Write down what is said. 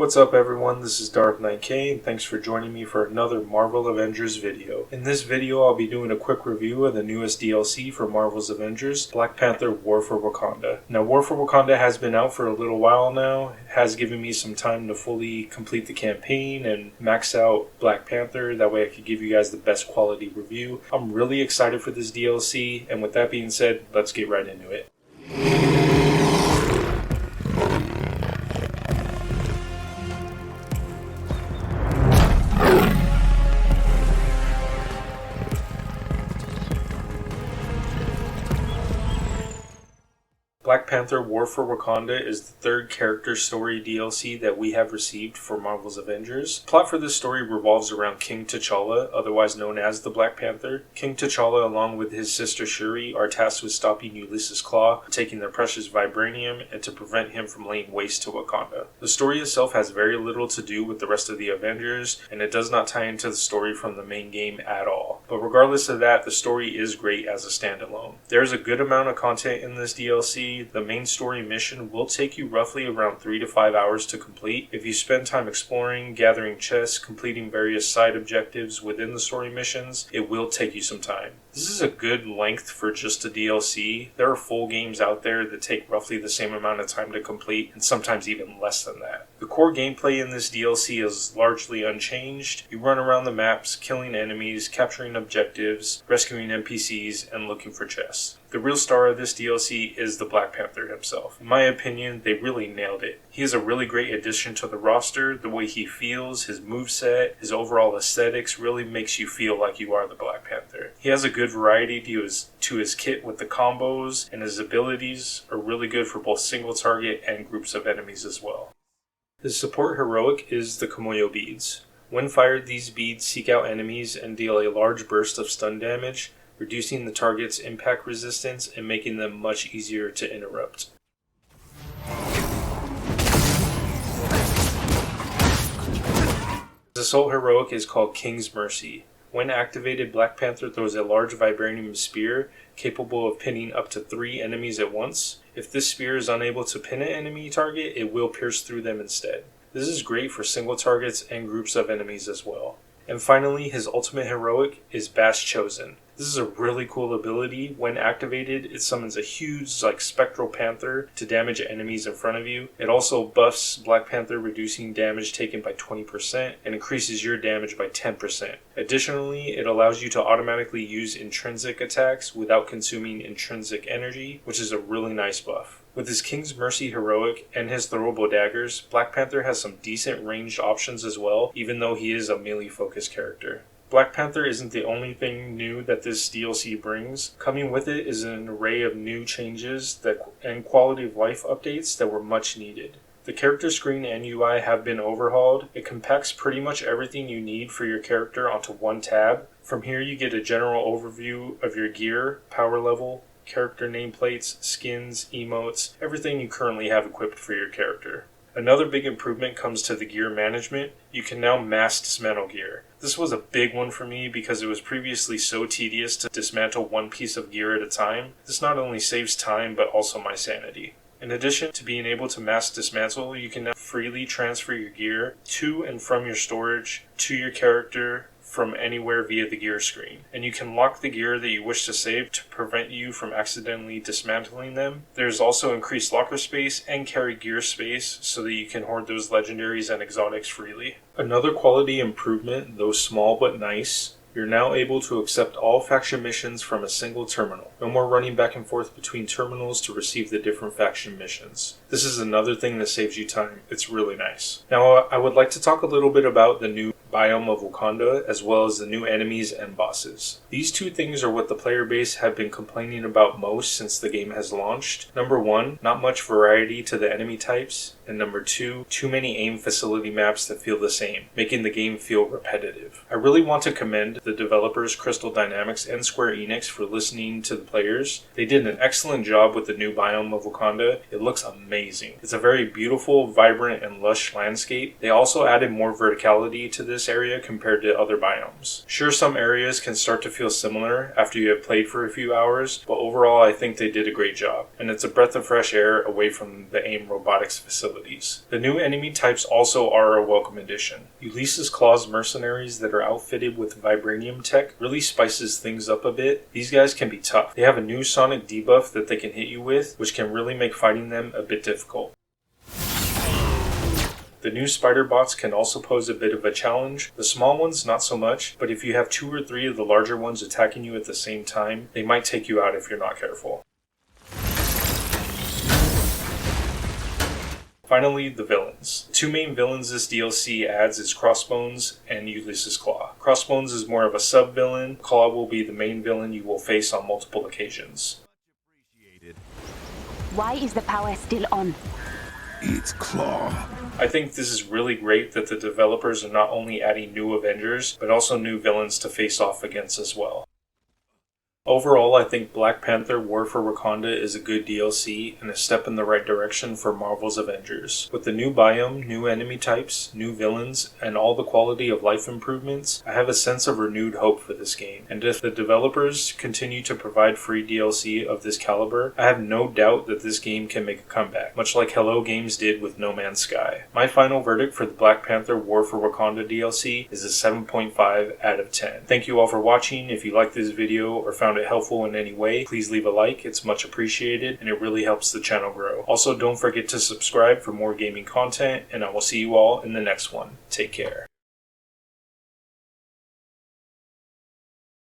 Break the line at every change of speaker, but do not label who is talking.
What's up everyone, this is Dark Knight K and thanks for joining me for another Marvel Avengers video. In this video I'll be doing a quick review of the newest DLC for Marvel's Avengers, Black Panther War for Wakanda. Now War for Wakanda has been out for a little while now, it has given me some time to fully complete the campaign and max out Black Panther, that way I could give you guys the best quality review. I'm really excited for this DLC, and with that being said, let's get right into it. Black Panther War for Wakanda is the third character story DLC that we have received for Marvel's Avengers. The plot for this story revolves around King T'Challa, otherwise known as the Black Panther. King T'Challa, along with his sister Shuri, are tasked with stopping Ulysses Claw, taking their precious vibranium, and to prevent him from laying waste to Wakanda. The story itself has very little to do with the rest of the Avengers, and it does not tie into the story from the main game at all. But regardless of that, the story is great as a standalone. There's a good amount of content in this DLC. The main story mission will take you roughly around 3 to 5 hours to complete. If you spend time exploring, gathering chests, completing various side objectives within the story missions, it will take you some time. This is a good length for just a DLC. There are full games out there that take roughly the same amount of time to complete, and sometimes even less than that. The core gameplay in this DLC is largely unchanged. You run around the maps, killing enemies, capturing objectives, rescuing NPCs, and looking for chests. The real star of this DLC is the Black Panther himself. In my opinion, they really nailed it. He is a really great addition to the roster. The way he feels, his moveset, his overall aesthetics really makes you feel like you are the Black Panther. He has a good variety to his kit with the combos, and his abilities are really good for both single target and groups of enemies as well. His support heroic is the Komoyo beads. When fired, these beads seek out enemies and deal a large burst of stun damage, reducing the target's impact resistance and making them much easier to interrupt. His assault heroic is called King's Mercy. When activated, Black Panther throws a large vibranium spear capable of pinning up to 3 enemies at once. If this spear is unable to pin an enemy target, it will pierce through them instead. This is great for single targets and groups of enemies as well. And finally, his ultimate heroic is Bash Chosen. This is a really cool ability. When activated, it summons a huge spectral panther to damage enemies in front of you. It also buffs Black Panther, reducing damage taken by 20% and increases your damage by 10%. Additionally, it allows you to automatically use intrinsic attacks without consuming intrinsic energy, which is a really nice buff. With his King's Mercy heroic and his throwable daggers, Black Panther has some decent ranged options as well, even though he is a melee-focused character. Black Panther isn't the only thing new that this DLC brings. Coming with it is an array of new changes and quality of life updates that were much needed. The character screen and UI have been overhauled. It compacts pretty much everything you need for your character onto one tab. From here you get a general overview of your gear, power level, character nameplates, skins, emotes, everything you currently have equipped for your character. Another big improvement comes to the gear management. You can now mass dismantle gear. This was a big one for me because it was previously so tedious to dismantle one piece of gear at a time. This not only saves time but also my sanity. In addition to being able to mass dismantle, you can now freely transfer your gear to and from your storage to your character from anywhere via the gear screen. And you can lock the gear that you wish to save to prevent you from accidentally dismantling them. There's also increased locker space and carry gear space so that you can hoard those legendaries and exotics freely. Another quality improvement, though small but nice, you're now able to accept all faction missions from a single terminal. No more running back and forth between terminals to receive the different faction missions. This is another thing that saves you time. It's really nice. Now, I would like to talk a little bit about the new biome of Wakanda, as well as the new enemies and bosses. These two things are what the player base have been complaining about most since the game has launched. Number 1, not much variety to the enemy types, and number 2, too many aim facility maps that feel the same, making the game feel repetitive. I really want to commend the developers Crystal Dynamics and Square Enix for listening to the players. They did an excellent job with the new biome of Wakanda. It looks amazing. It's a very beautiful, vibrant, and lush landscape. They also added more verticality to this area compared to other biomes. Sure, some areas can start to feel similar after you have played for a few hours, but overall I think they did a great job, and it's a breath of fresh air away from the AIM robotics facility. abilities. The new enemy types also are a welcome addition. Ulysses Claw's mercenaries that are outfitted with vibranium tech really spices things up a bit. These guys can be tough. They have a new sonic debuff that they can hit you with, which can really make fighting them a bit difficult. The new spider bots can also pose a bit of a challenge. The small ones, not so much, but if you have 2 or 3 of the larger ones attacking you at the same time, they might take you out if you're not careful. Finally, the villains. The 2 main villains this DLC adds is Crossbones and Ulysses Claw. Crossbones is more of a sub-villain. Claw will be the main villain you will face on multiple occasions.
Why is the power still on?
It's Claw.
I think this is really great that the developers are not only adding new Avengers, but also new villains to face off against as well. Overall, I think Black Panther War for Wakanda is a good DLC and a step in the right direction for Marvel's Avengers. With the new biome, new enemy types, new villains, and all the quality of life improvements, I have a sense of renewed hope for this game. And if the developers continue to provide free DLC of this caliber, I have no doubt that this game can make a comeback, much like Hello Games did with No Man's Sky. My final verdict for the Black Panther War for Wakanda DLC is a 7.5 out of 10. Thank you all for watching. If you liked this video or found it helpful in any way, please leave a like. It's much appreciated and it really helps the channel grow. Also, don't forget to subscribe for more gaming content, and I will see you all in the next one. Take care.